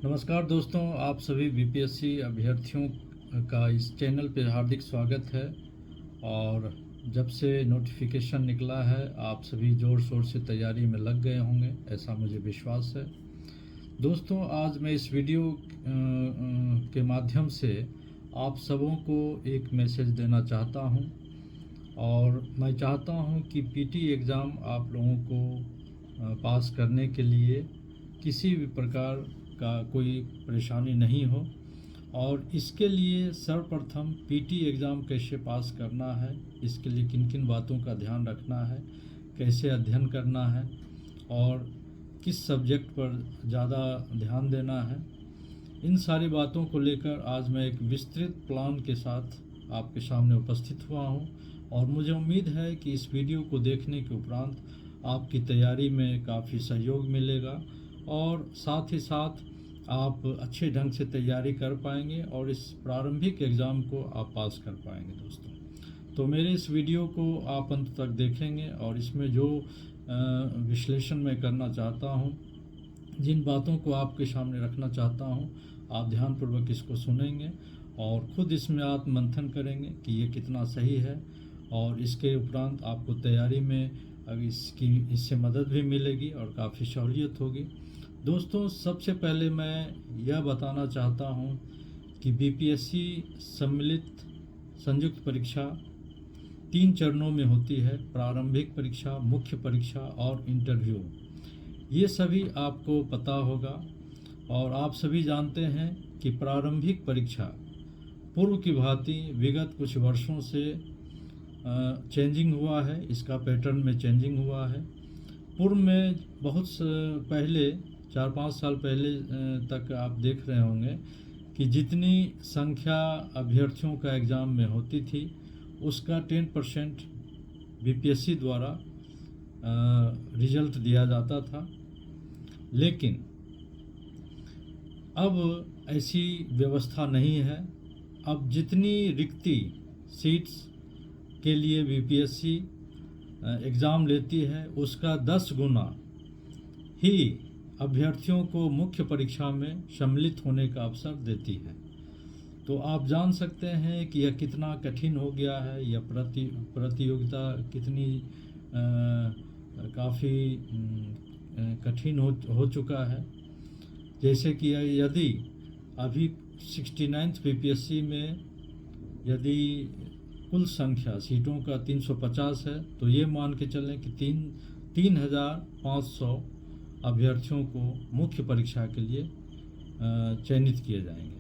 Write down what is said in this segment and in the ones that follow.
नमस्कार दोस्तों, आप सभी बीपीएससी अभ्यर्थियों का इस चैनल पे हार्दिक स्वागत है। और जब से नोटिफिकेशन निकला है आप सभी ज़ोर शोर से तैयारी में लग गए होंगे, ऐसा मुझे विश्वास है। दोस्तों, आज मैं इस वीडियो के माध्यम से आप सबों को एक मैसेज देना चाहता हूं। और मैं चाहता हूं कि पीटी एग्ज़ाम आप लोगों को पास करने के लिए किसी भी प्रकार का कोई परेशानी नहीं हो। और इसके लिए सर्वप्रथम पीटी एग्ज़ाम कैसे पास करना है, इसके लिए किन किन बातों का ध्यान रखना है, कैसे अध्ययन करना है और किस सब्जेक्ट पर ज़्यादा ध्यान देना है, इन सारी बातों को लेकर आज मैं एक विस्तृत प्लान के साथ आपके सामने उपस्थित हुआ हूं। और मुझे उम्मीद है कि इस वीडियो को देखने के उपरांत आपकी तैयारी में काफ़ी सहयोग मिलेगा और साथ ही साथ आप अच्छे ढंग से तैयारी कर पाएंगे और इस प्रारंभिक एग्ज़ाम को आप पास कर पाएंगे। दोस्तों, तो मेरे इस वीडियो को आप अंत तक देखेंगे और इसमें जो विश्लेषण मैं करना चाहता हूं, जिन बातों को आपके सामने रखना चाहता हूं, आप ध्यानपूर्वक इसको सुनेंगे और ख़ुद इसमें आप मंथन करेंगे कि ये कितना सही है। और इसके उपरांत आपको तैयारी में अब इससे मदद भी मिलेगी और काफ़ी सहूलियत होगी। दोस्तों, सबसे पहले मैं यह बताना चाहता हूं कि बीपीएससी सम्मिलित संयुक्त परीक्षा 3 चरणों में होती है: प्रारंभिक परीक्षा, मुख्य परीक्षा और इंटरव्यू। ये सभी आपको पता होगा और आप सभी जानते हैं कि प्रारंभिक परीक्षा पूर्व की भांति विगत कुछ वर्षों से चेंजिंग हुआ है, इसका पैटर्न में चेंजिंग हुआ है। पूर्व में बहुत पहले 4-5 साल पहले तक आप देख रहे होंगे कि जितनी संख्या अभ्यर्थियों का एग्ज़ाम में होती थी उसका 10% बीपीएससी द्वारा रिजल्ट दिया जाता था। लेकिन अब ऐसी व्यवस्था नहीं है। अब जितनी रिक्ति सीट्स के लिए बीपीएससी एग्ज़ाम लेती है उसका 10 गुना ही अभ्यर्थियों को मुख्य परीक्षा में सम्मिलित होने का अवसर देती है। तो आप जान सकते हैं कि यह कितना कठिन हो गया है, यह प्रतियोगिता कितनी काफ़ी कठिन हो चुका है। जैसे कि यदि अभी 69th बीपीएससी में यदि कुल संख्या सीटों का 350 है तो ये मान के चलें कि 3,500 अभ्यर्थियों को मुख्य परीक्षा के लिए चयनित किए जाएंगे।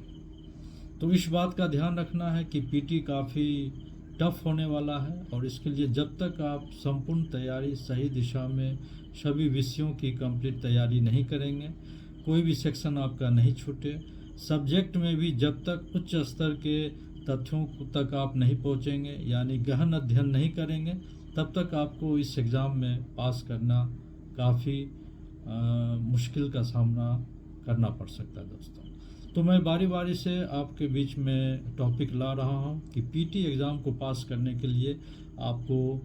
तो इस बात का ध्यान रखना है कि पीटी काफ़ी टफ होने वाला है और इसके लिए जब तक आप संपूर्ण तैयारी सही दिशा में सभी विषयों की कंप्लीट तैयारी नहीं करेंगे, कोई भी सेक्शन आपका नहीं छूटे, सब्जेक्ट में भी जब तक उच्च स्तर के तथ्यों तक आप नहीं पहुंचेंगे यानी गहन अध्ययन नहीं करेंगे, तब तक आपको इस एग्ज़ाम में पास करना काफ़ी मुश्किल का सामना करना पड़ सकता है। दोस्तों, तो मैं बारी बारी से आपके बीच में टॉपिक ला रहा हूं कि पीटी एग्ज़ाम को पास करने के लिए आपको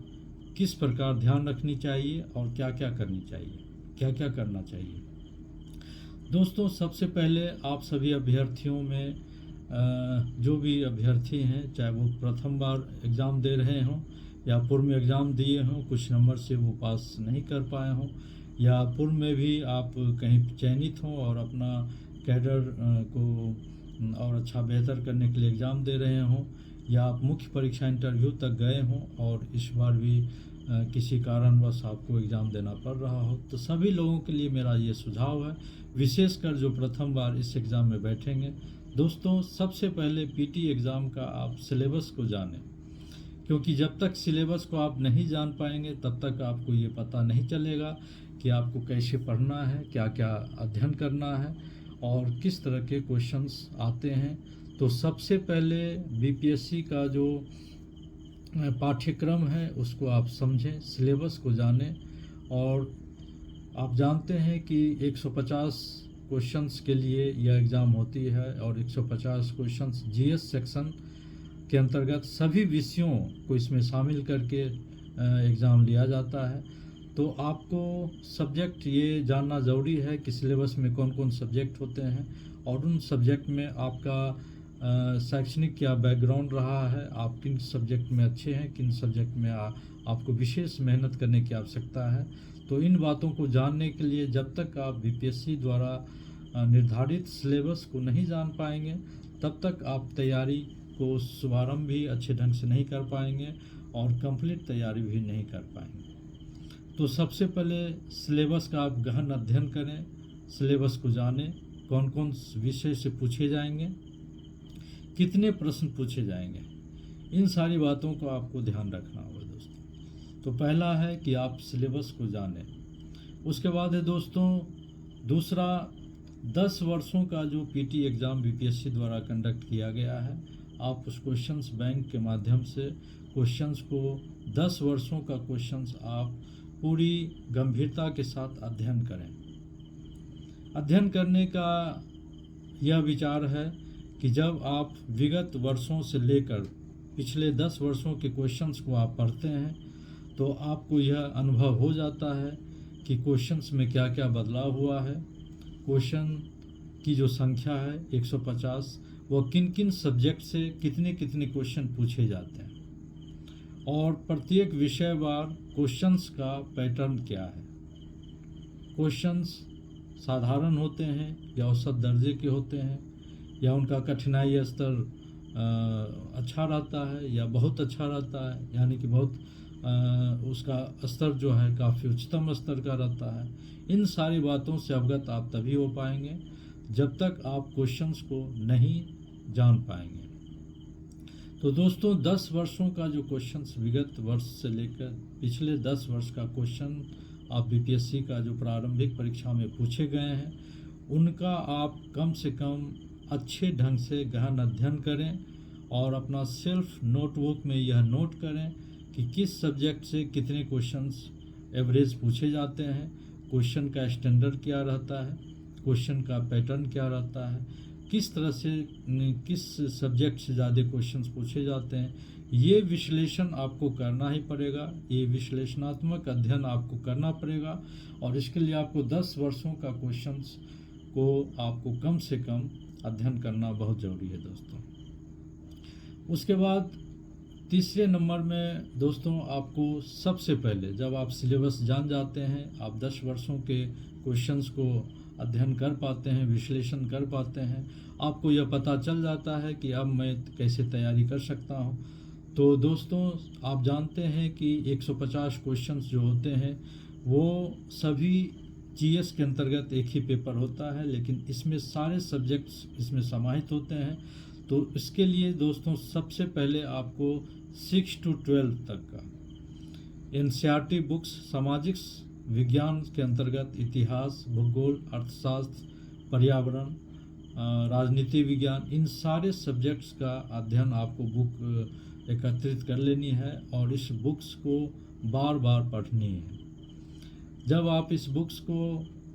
किस प्रकार ध्यान रखनी चाहिए और क्या क्या करनी चाहिए, क्या क्या करना चाहिए। दोस्तों, सबसे पहले आप सभी अभ्यर्थियों में जो भी अभ्यर्थी हैं, चाहे वो प्रथम बार एग्ज़ाम दे रहे हों या पूर्व में एग्ज़ाम दिए हों, कुछ नंबर से वो पास नहीं कर पाए हों, या पूर्व में भी आप कहीं चयनित हों और अपना कैडर को और अच्छा बेहतर करने के लिए एग्ज़ाम दे रहे हों, या आप मुख्य परीक्षा इंटरव्यू तक गए हों और इस बार भी किसी कारणवश आपको एग्ज़ाम देना पड़ रहा हो, तो सभी लोगों के लिए मेरा ये सुझाव है, विशेषकर जो प्रथम बार इस एग्ज़ाम में बैठेंगे। दोस्तों, सबसे पहले पीटी एग्ज़ाम का आप सिलेबस को जानें, क्योंकि जब तक सिलेबस को आप नहीं जान पाएंगे तब तक आपको ये पता नहीं चलेगा कि आपको कैसे पढ़ना है, क्या क्या अध्ययन करना है और किस तरह के क्वेश्चंस आते हैं। तो सबसे पहले बीपीएससी का जो पाठ्यक्रम है उसको आप समझें, सिलेबस को जानें। और आप जानते हैं कि 150 क्वेश्चंस के लिए यह एग्ज़ाम होती है और 150 क्वेश्चंस जीएस सेक्शन के अंतर्गत सभी विषयों को इसमें शामिल करके एग्ज़ाम लिया जाता है। तो आपको सब्जेक्ट ये जानना ज़रूरी है कि सिलेबस में कौन कौन सब्जेक्ट होते हैं और उन सब्जेक्ट में आपका शैक्षणिक क्या बैकग्राउंड रहा है, आप किन सब्जेक्ट में अच्छे हैं, किन सब्जेक्ट में आपको विशेष मेहनत करने की आवश्यकता है। तो इन बातों को जानने के लिए जब तक आप बीपीएससी द्वारा निर्धारित सिलेबस को नहीं जान पाएंगे तब तक आप तैयारी को शुभारंभ भी अच्छे ढंग से नहीं कर पाएंगे और कंप्लीट तैयारी भी नहीं कर पाएंगे। तो सबसे पहले सिलेबस का आप गहन अध्ययन करें, सिलेबस को जानें, कौन कौन विषय से पूछे जाएंगे, कितने प्रश्न पूछे जाएंगे, इन सारी बातों को आपको ध्यान रखना होगा दोस्तों। तो पहला है कि आप सिलेबस को जानें। उसके बाद है दोस्तों दूसरा, 10 वर्षों का जो पीटी एग्ज़ाम बीपीएससी द्वारा कंडक्ट किया गया है, आप उस क्वेश्चंस बैंक के माध्यम से क्वेश्चंस को 10 वर्षों का क्वेश्चंस आप पूरी गंभीरता के साथ अध्ययन करें। अध्ययन करने का यह विचार है कि जब आप विगत वर्षों से लेकर पिछले 10 वर्षों के क्वेश्चंस को आप पढ़ते हैं तो आपको यह अनुभव हो जाता है कि क्वेश्चंस में क्या क्या बदलाव हुआ है, क्वेश्चन की जो संख्या है 150, वो किन किन सब्जेक्ट से कितने कितने क्वेश्चन पूछे जाते हैं और प्रत्येक विषयवार क्वेश्चंस का पैटर्न क्या है। क्वेश्चंस साधारण होते हैं या औसत दर्जे के होते हैं या उनका कठिनाई स्तर अच्छा रहता है या बहुत अच्छा रहता है, यानी कि बहुत उसका स्तर जो है काफ़ी उच्चतम स्तर का रहता है। इन सारी बातों से अवगत आप तभी हो पाएंगे जब तक आप क्वेश्चंस को नहीं जान पाएंगे। तो दोस्तों 10 वर्षों का जो क्वेश्चंस विगत वर्ष से लेकर पिछले 10 वर्ष का क्वेश्चन आप बीपीएससी का जो प्रारंभिक परीक्षा में पूछे गए हैं उनका आप कम से कम अच्छे ढंग से गहन अध्ययन करें और अपना सेल्फ नोटबुक में यह नोट करें कि किस सब्जेक्ट से कितने क्वेश्चंस एवरेज पूछे जाते हैं, क्वेश्चन का स्टैंडर्ड क्या रहता है, क्वेश्चन का पैटर्न क्या रहता है, किस तरह से किस सब्जेक्ट से ज़्यादा क्वेश्चंस पूछे जाते हैं। ये विश्लेषण आपको करना ही पड़ेगा, ये विश्लेषणात्मक अध्ययन आपको करना पड़ेगा और इसके लिए आपको 10 वर्षों का क्वेश्चंस को आपको कम से कम अध्ययन करना बहुत ज़रूरी है दोस्तों। उसके बाद तीसरे नंबर में दोस्तों आपको सबसे पहले जब आप सिलेबस जान जाते हैं, आप 10 वर्षों के क्वेश्चंस को अध्ययन कर पाते हैं, विश्लेषण कर पाते हैं, आपको यह पता चल जाता है कि अब मैं कैसे तैयारी कर सकता हूं। तो दोस्तों आप जानते हैं कि 150 क्वेश्चंस जो होते हैं वो सभी जीएस के अंतर्गत एक ही पेपर होता है, लेकिन इसमें सारे सब्जेक्ट्स इसमें समाहित होते हैं। तो इसके लिए दोस्तों सबसे पहले आपको 6 to 12 तक का एनसीईआरटी बुक्स, सामाजिक विज्ञान के अंतर्गत इतिहास, भूगोल, अर्थशास्त्र, पर्यावरण, राजनीति विज्ञान, इन सारे सब्जेक्ट्स का अध्ययन आपको बुक एकत्रित कर लेनी है और इस बुक्स को बार बार पढ़नी है। जब आप इस बुक्स को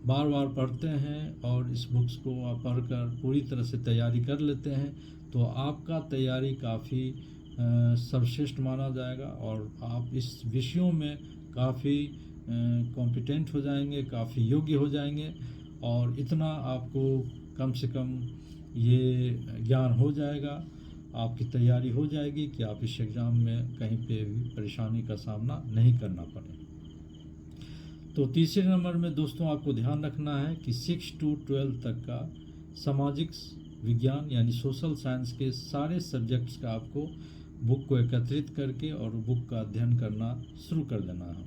बार बार पढ़ते हैं और इस बुक्स को आप पढ़कर पूरी तरह से तैयारी कर लेते हैं तो आपका तैयारी काफ़ी सर्वश्रेष्ठ माना जाएगा और आप इस विषयों में काफ़ी कॉम्पिटेंट हो जाएंगे, काफ़ी योग्य हो जाएंगे और इतना आपको कम से कम ये ज्ञान हो जाएगा, आपकी तैयारी हो जाएगी कि आप इस एग्ज़ाम में कहीं पे भी परेशानी का सामना नहीं करना पड़े। तो तीसरे नंबर में दोस्तों आपको ध्यान रखना है कि 6 to 12 तक का सामाजिक विज्ञान यानी सोशल साइंस के सारे सब्जेक्ट्स का आपको बुक को एकत्रित करके और बुक का अध्ययन करना शुरू कर देना है।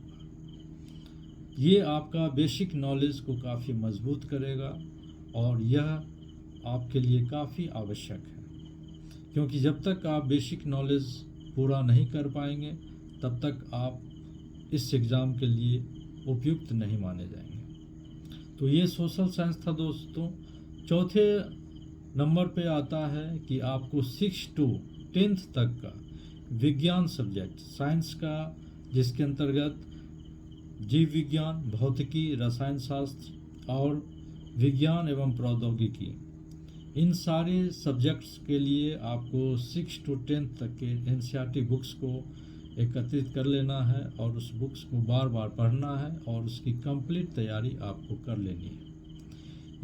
ये आपका बेसिक नॉलेज को काफ़ी मजबूत करेगा और यह आपके लिए काफ़ी आवश्यक है, क्योंकि जब तक आप बेसिक नॉलेज पूरा नहीं कर पाएंगे तब तक आप इस एग्ज़ाम के लिए उपयुक्त नहीं माने जाएंगे। तो ये सोशल साइंस था दोस्तों। चौथे नंबर पे आता है कि आपको 6 to 10 तक का विज्ञान सब्जेक्ट साइंस का, जिसके अंतर्गत जीव विज्ञान, भौतिकी, रसायन शास्त्र और विज्ञान एवं प्रौद्योगिकी, इन सारे सब्जेक्ट्स के लिए आपको 6 to 10 तक के एनसीईआरटी बुक्स को एकत्रित कर लेना है और उस बुक्स को बार बार पढ़ना है और उसकी कंप्लीट तैयारी आपको कर लेनी है।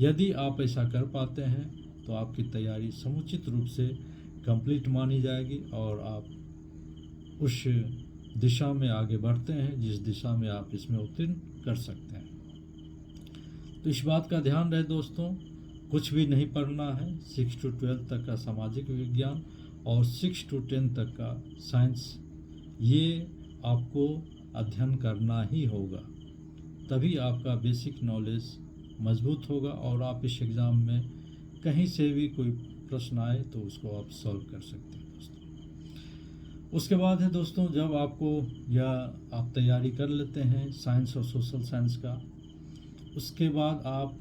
यदि आप ऐसा कर पाते हैं तो आपकी तैयारी समुचित रूप से कंप्लीट मानी जाएगी और आप उस दिशा में आगे बढ़ते हैं जिस दिशा में आप इसमें उत्तीर्ण कर सकते हैं। तो इस बात का ध्यान रहे दोस्तों, कुछ भी नहीं पढ़ना है। 6 to 12 तक का सामाजिक विज्ञान और 6 to 10 तक का साइंस, ये आपको अध्ययन करना ही होगा, तभी आपका बेसिक नॉलेज मजबूत होगा और आप इस एग्ज़ाम में कहीं से भी कोई प्रश्न आए तो उसको आप सॉल्व कर सकते हैं दोस्तों। उसके बाद है दोस्तों, जब आपको या आप तैयारी कर लेते हैं साइंस और सोशल साइंस का, उसके बाद आप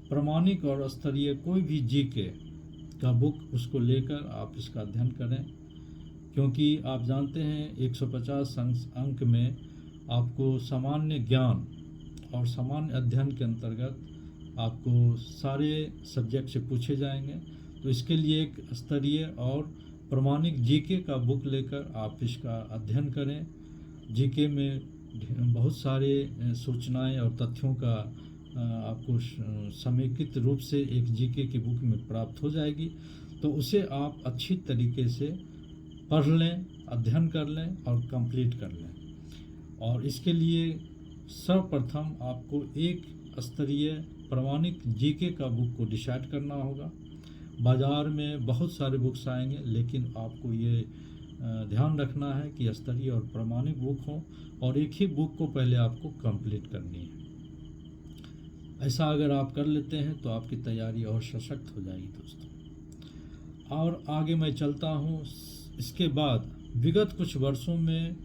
प्रमाणिक और स्तरीय कोई भी जीके का बुक उसको लेकर आप इसका अध्ययन करें, क्योंकि आप जानते हैं 150 अंक में आपको सामान्य ज्ञान और सामान्य अध्ययन के अंतर्गत आपको सारे सब्जेक्ट से पूछे जाएंगे। तो इसके लिए एक स्तरीय और प्रमाणिक जीके का बुक लेकर आप इसका अध्ययन करें। जीके में बहुत सारे सूचनाएं और तथ्यों का आपको समेकित रूप से एक जीके की बुक में प्राप्त हो जाएगी, तो उसे आप अच्छी तरीके से पढ़ लें, अध्ययन कर लें और कंप्लीट कर लें। और इसके लिए सर्वप्रथम आपको एक स्तरीय प्रमाणिक जीके का बुक को डिसाइड करना होगा। बाज़ार में बहुत सारे बुक्स आएंगे, लेकिन आपको ये ध्यान रखना है कि स्तरीय और प्रमाणिक बुक हो और एक ही बुक को पहले आपको कंप्लीट करनी है। ऐसा अगर आप कर लेते हैं तो आपकी तैयारी और सशक्त हो जाएगी दोस्तों। और आगे मैं चलता हूँ। इसके बाद विगत कुछ वर्षों में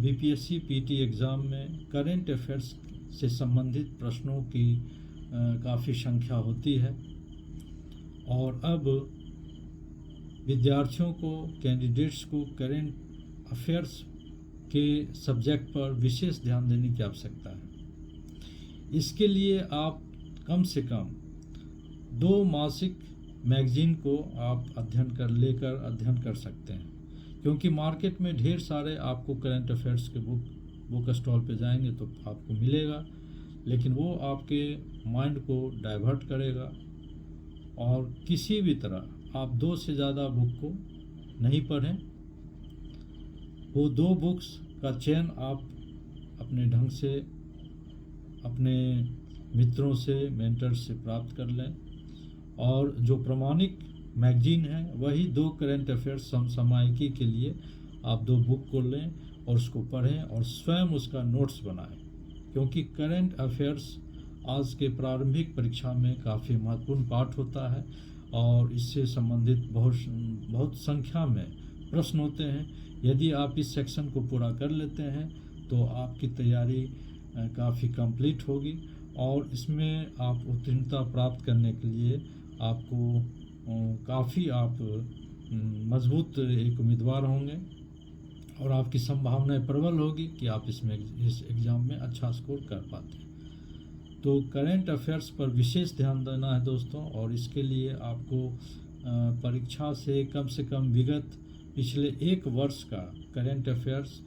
बीपीएससी पीटी एग्ज़ाम में करेंट अफेयर्स से संबंधित प्रश्नों की काफ़ी संख्या होती है और अब विद्यार्थियों को, कैंडिडेट्स को करेंट अफेयर्स के सब्जेक्ट पर विशेष ध्यान देने की आवश्यकता है। इसके लिए आप कम से कम 2 मासिक मैगजीन को आप अध्ययन कर सकते हैं, क्योंकि मार्केट में ढेर सारे आपको करंट अफेयर्स के बुक स्टॉल पे जाएंगे तो आपको मिलेगा, लेकिन वो आपके माइंड को डाइवर्ट करेगा और किसी भी तरह आप 2 से ज़्यादा बुक को नहीं पढ़ें। वो 2 बुक्स का चयन आप अपने ढंग से अपने मित्रों से, मेंटर्स से प्राप्त कर लें और जो प्रमाणिक मैगजीन है वही 2 करंट अफेयर्स समसामयिकी के लिए आप 2 बुक को लें और उसको पढ़ें और स्वयं उसका नोट्स बनाएं, क्योंकि करंट अफेयर्स आज के प्रारंभिक परीक्षा में काफ़ी महत्वपूर्ण पाठ होता है और इससे संबंधित बहुत संख्या में प्रश्न होते हैं। यदि आप इस सेक्शन को पूरा कर लेते हैं तो आपकी तैयारी काफ़ी कंप्लीट होगी और इसमें आप उत्तीर्णता प्राप्त करने के लिए आपको काफ़ी आप मजबूत एक उम्मीदवार होंगे और आपकी संभावनाएं प्रबल होगी कि आप इस एग्ज़ाम में अच्छा स्कोर कर पाते हैं। तो करेंट अफेयर्स पर विशेष ध्यान देना है दोस्तों, और इसके लिए आपको परीक्षा से कम विगत पिछले 1 वर्ष का करेंट अफेयर्स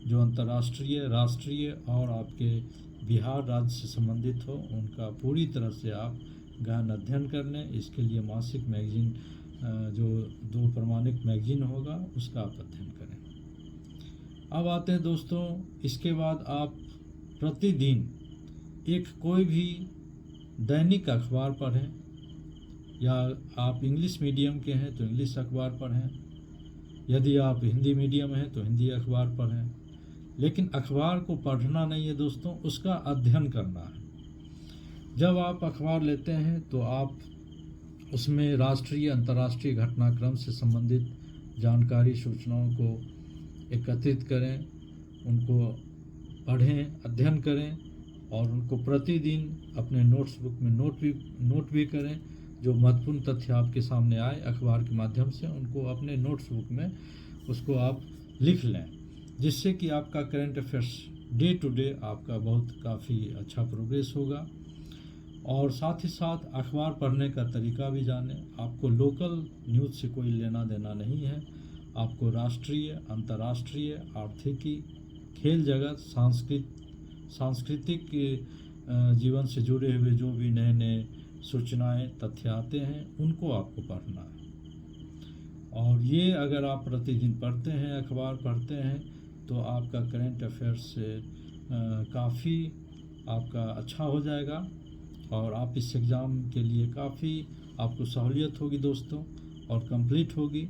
जो अंतर्राष्ट्रीय, राष्ट्रीय और आपके बिहार राज्य से संबंधित हो उनका पूरी तरह से आप गहन अध्ययन कर लें। इसके लिए मासिक मैगजीन जो 2 प्रमाणिक मैगजीन होगा उसका आप अध्ययन करें। अब आते हैं दोस्तों, इसके बाद आप प्रतिदिन एक कोई भी दैनिक अखबार पढ़ें, या आप इंग्लिश मीडियम के हैं तो इंग्लिश अखबार पढ़ें, यदि आप हिंदी मीडियम हैं तो हिंदी अखबार पढ़ें। लेकिन अखबार को पढ़ना नहीं है दोस्तों, उसका अध्ययन करना है। जब आप अखबार लेते हैं तो आप उसमें राष्ट्रीय, अंतर्राष्ट्रीय घटनाक्रम से संबंधित जानकारी, सूचनाओं को एकत्रित करें, उनको पढ़ें, अध्ययन करें और उनको प्रतिदिन अपने नोट्स बुक में नोट भी करें। जो महत्वपूर्ण तथ्य आपके सामने आए अखबार के माध्यम से, उनको अपने नोट्स बुक में उसको आप लिख लें, जिससे कि आपका current affairs day to day आपका काफ़ी अच्छा प्रोग्रेस होगा। और साथ ही साथ अखबार पढ़ने का तरीका भी जानें। आपको लोकल न्यूज़ से कोई लेना देना नहीं है, आपको राष्ट्रीय, अंतर्राष्ट्रीय, आर्थिकी, खेल जगत, सांस्कृतिक जीवन से जुड़े हुए जो भी नए नए सूचनाएं, तथ्य आते हैं उनको आपको पढ़ना है। और ये अगर आप प्रतिदिन पढ़ते हैं, अखबार पढ़ते हैं, तो आपका करंट अफेयर्स से काफ़ी आपका अच्छा हो जाएगा और आप इस एग्ज़ाम के लिए काफ़ी आपको सहूलियत होगी दोस्तों और कंप्लीट होगी।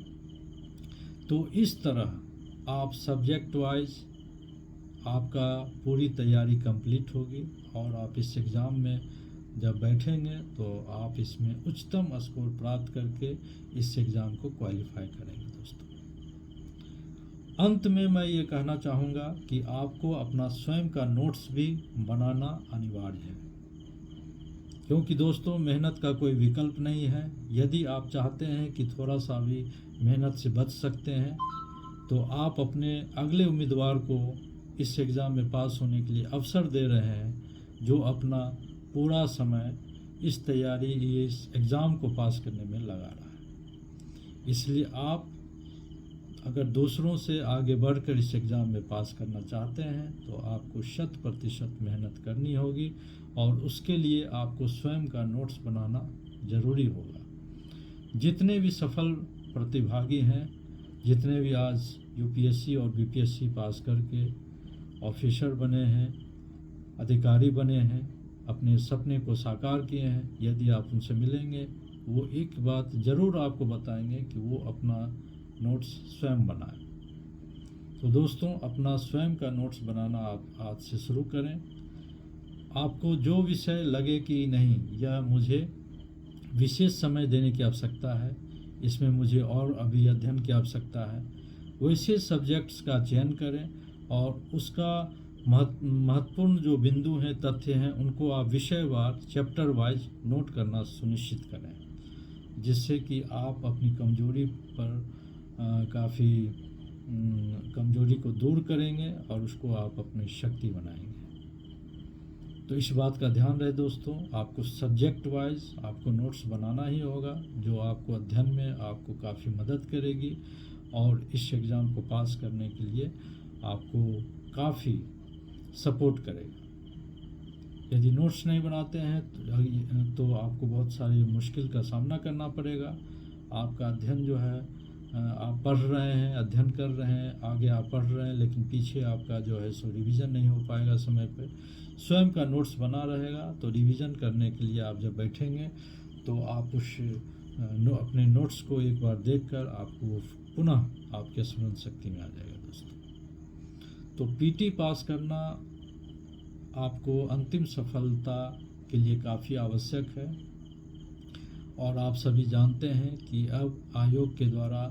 तो इस तरह आप सब्जेक्ट वाइज आपका पूरी तैयारी कंप्लीट होगी और आप इस एग्ज़ाम में जब बैठेंगे तो आप इसमें उच्चतम स्कोर प्राप्त करके इस एग्ज़ाम को क्वालिफाई करेंगे दोस्तों। अंत में मैं ये कहना चाहूँगा कि आपको अपना स्वयं का नोट्स भी बनाना अनिवार्य है, क्योंकि दोस्तों मेहनत का कोई विकल्प नहीं है। यदि आप चाहते हैं कि थोड़ा सा भी मेहनत से बच सकते हैं तो आप अपने अगले उम्मीदवार को इस एग्ज़ाम में पास होने के लिए अवसर दे रहे हैं, जो अपना पूरा समय इस तैयारी, इस एग्ज़ाम को पास करने में लगा रहा है। इसलिए आप अगर दूसरों से आगे बढ़कर इस एग्ज़ाम में पास करना चाहते हैं तो आपको 100% मेहनत करनी होगी और उसके लिए आपको स्वयं का नोट्स बनाना ज़रूरी होगा। जितने भी सफल प्रतिभागी हैं, जितने भी आज यूपीएससी और बीपीएससी पास करके ऑफिसर बने हैं, अधिकारी बने हैं, अपने सपने को साकार किए हैं, यदि आप उनसे मिलेंगे वो एक बात ज़रूर आपको बताएंगे कि वो अपना नोट्स स्वयं बनाएं। तो दोस्तों अपना स्वयं का नोट्स बनाना आप आज से शुरू करें। आपको जो विषय लगे कि नहीं यह मुझे विशेष समय देने की आवश्यकता है, इसमें मुझे और अभी अध्ययन की आवश्यकता है, वैसे सब्जेक्ट्स का चयन करें और उसका महत्वपूर्ण जो बिंदु हैं, तथ्य हैं, उनको आप विषयवार, चैप्टर वाइज नोट करना सुनिश्चित करें, जिससे कि आप अपनी कमजोरी पर काफ़ी कमजोरी को दूर करेंगे और उसको आप अपनी शक्ति बनाएंगे। तो इस बात का ध्यान रहे दोस्तों, आपको सब्जेक्ट वाइज आपको नोट्स बनाना ही होगा, जो आपको अध्ययन में आपको काफ़ी मदद करेगी और इस एग्ज़ाम को पास करने के लिए आपको काफ़ी सपोर्ट करेगा। यदि नोट्स नहीं बनाते हैं तो आपको बहुत सारी मुश्किल का सामना करना पड़ेगा। आपका अध्ययन जो है, आप पढ़ रहे हैं, अध्ययन कर रहे हैं, आगे आप पढ़ रहे हैं, लेकिन पीछे आपका जो है सो रिवीजन नहीं हो पाएगा समय पे। स्वयं का नोट्स बना रहेगा तो रिवीजन करने के लिए आप जब बैठेंगे तो आप उस अपने नोट्स को एक बार देखकर आपको पुनः आपके स्मरण शक्ति में आ जाएगा दोस्तों। तो पीटी पास करना आपको अंतिम सफलता के लिए काफ़ी आवश्यक है और आप सभी जानते हैं कि अब आयोग के द्वारा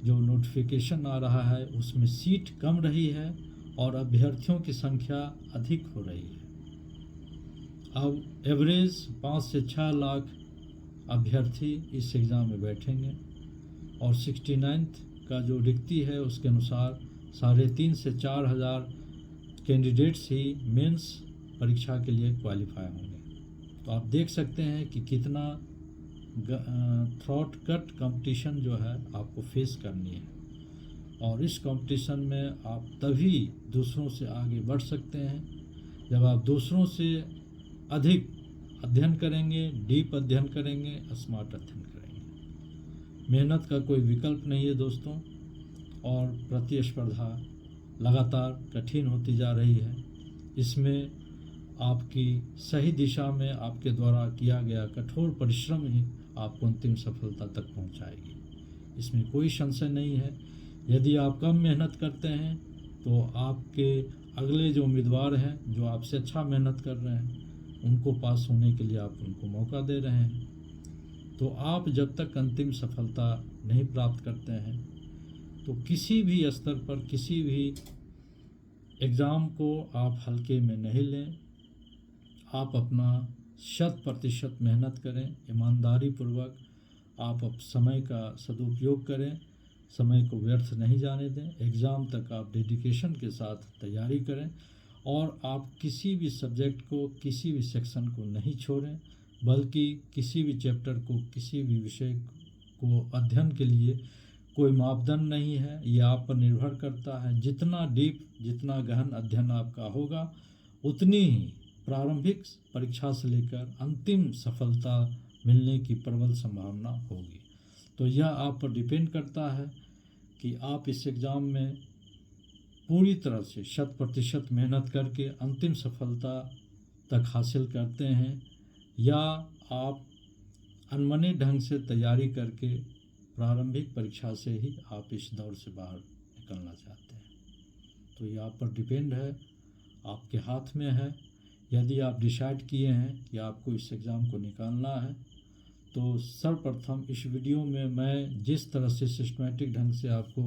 जो नोटिफिकेशन आ रहा है उसमें सीट कम रही है और अभ्यर्थियों की संख्या अधिक हो रही है। अब एवरेज 5 से 6 लाख अभ्यर्थी इस एग्ज़ाम में बैठेंगे और 69th का जो रिक्ति है उसके अनुसार 3.5 से 4 हज़ार कैंडिडेट्स ही मेंस परीक्षा के लिए क्वालिफाई होंगे। तो आप देख सकते हैं कि कितना थ्रॉट कट कंपटीशन जो है आपको फेस करनी है और इस कंपटीशन में आप तभी दूसरों से आगे बढ़ सकते हैं जब आप दूसरों से अधिक अध्ययन करेंगे, डीप अध्ययन करेंगे, स्मार्ट अध्ययन करेंगे। मेहनत का कोई विकल्प नहीं है दोस्तों और प्रतिस्पर्धा लगातार कठिन होती जा रही है। इसमें आपकी सही दिशा में आपके द्वारा किया गया कठोर परिश्रम ही आपको अंतिम सफलता तक पहुंचाएगी, इसमें कोई संशय नहीं है। यदि आप कम मेहनत करते हैं तो आपके अगले जो उम्मीदवार हैं, जो आपसे अच्छा मेहनत कर रहे हैं, उनको पास होने के लिए आप उनको मौका दे रहे हैं। तो आप जब तक अंतिम सफलता नहीं प्राप्त करते हैं तो किसी भी स्तर पर किसी भी एग्ज़ाम को आप हल्के में नहीं लें। आप अपना 100% मेहनत करें, ईमानदारी पूर्वक आप समय का सदुपयोग करें, समय को व्यर्थ नहीं जाने दें। एग्ज़ाम तक आप डेडिकेशन के साथ तैयारी करें और आप किसी भी सब्जेक्ट को, किसी भी सेक्शन को नहीं छोड़ें, बल्कि किसी भी चैप्टर को, किसी भी विषय को अध्ययन के लिए कोई मापदंड नहीं है, ये आप पर निर्भर करता है। जितना डीप, जितना गहन अध्ययन आपका होगा, उतनी ही प्रारंभिक परीक्षा से लेकर अंतिम सफलता मिलने की प्रबल संभावना होगी। तो यह आप पर डिपेंड करता है कि आप इस एग्ज़ाम में पूरी तरह से 100% मेहनत करके अंतिम सफलता तक हासिल करते हैं, या आप अनमने ढंग से तैयारी करके प्रारंभिक परीक्षा से ही आप इस दौर से बाहर निकलना चाहते हैं। तो ये आप पर डिपेंड है, आपके हाथ में है। यदि आप डिसाइड किए हैं कि आपको इस एग्ज़ाम को निकालना है, तो सर्वप्रथम इस वीडियो में मैं जिस तरह से सिस्टमेटिक ढंग से आपको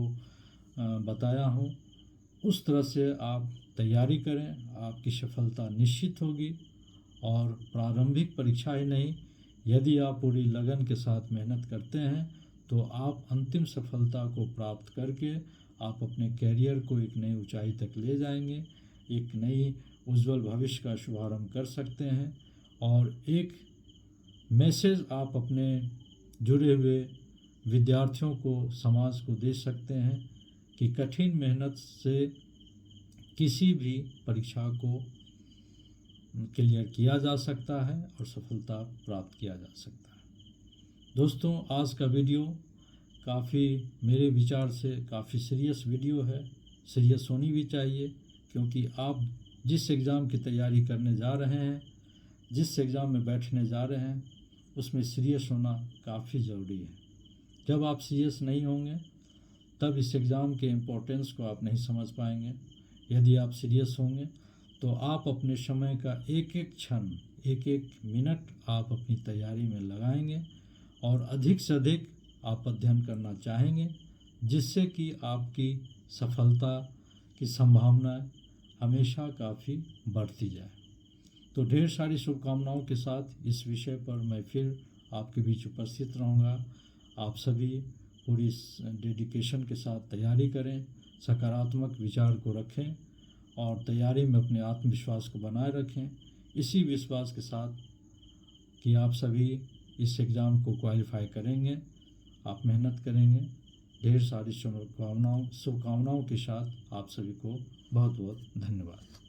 बताया हूँ, उस तरह से आप तैयारी करें, आपकी सफलता निश्चित होगी। और प्रारंभिक परीक्षा ही नहीं, यदि आप पूरी लगन के साथ मेहनत करते हैं तो आप अंतिम सफलता को प्राप्त करके आप अपने कैरियर को एक नई ऊंचाई तक ले जाएंगे, एक नई उज्जवल भविष्य का शुभारंभ कर सकते हैं। और एक मैसेज आप अपने जुड़े हुए विद्यार्थियों को, समाज को दे सकते हैं कि कठिन मेहनत से किसी भी परीक्षा को क्लियर किया जा सकता है और सफलता प्राप्त किया जा सकता है। दोस्तों, आज का वीडियो काफ़ी, मेरे विचार से काफ़ी सीरियस वीडियो है। सीरियस होनी भी चाहिए, क्योंकि आप जिस एग्ज़ाम की तैयारी करने जा रहे हैं, जिस एग्ज़ाम में बैठने जा रहे हैं, उसमें सीरियस होना काफ़ी ज़रूरी है। जब आप सीरियस नहीं होंगे तब इस एग्ज़ाम के इम्पोर्टेंस को आप नहीं समझ पाएंगे। यदि आप सीरियस होंगे तो आप अपने समय का एक एक क्षण, एक एक मिनट आप अपनी तैयारी में लगाएंगे और अधिक से अधिक आप अध्ययन करना चाहेंगे, जिससे कि आपकी सफलता की संभावना हमेशा काफ़ी बढ़ती जाए। तो ढेर सारी शुभकामनाओं के साथ इस विषय पर मैं फिर आपके बीच उपस्थित रहूँगा। आप सभी पूरी डेडिकेशन के साथ तैयारी करें, सकारात्मक विचार को रखें और तैयारी में अपने आत्मविश्वास को बनाए रखें, इसी विश्वास के साथ कि आप सभी इस एग्ज़ाम को क्वालिफाई करेंगे, आप मेहनत करेंगे। ढेर सारी शुभकामनाओं के साथ आप सभी को बहुत बहुत धन्यवाद।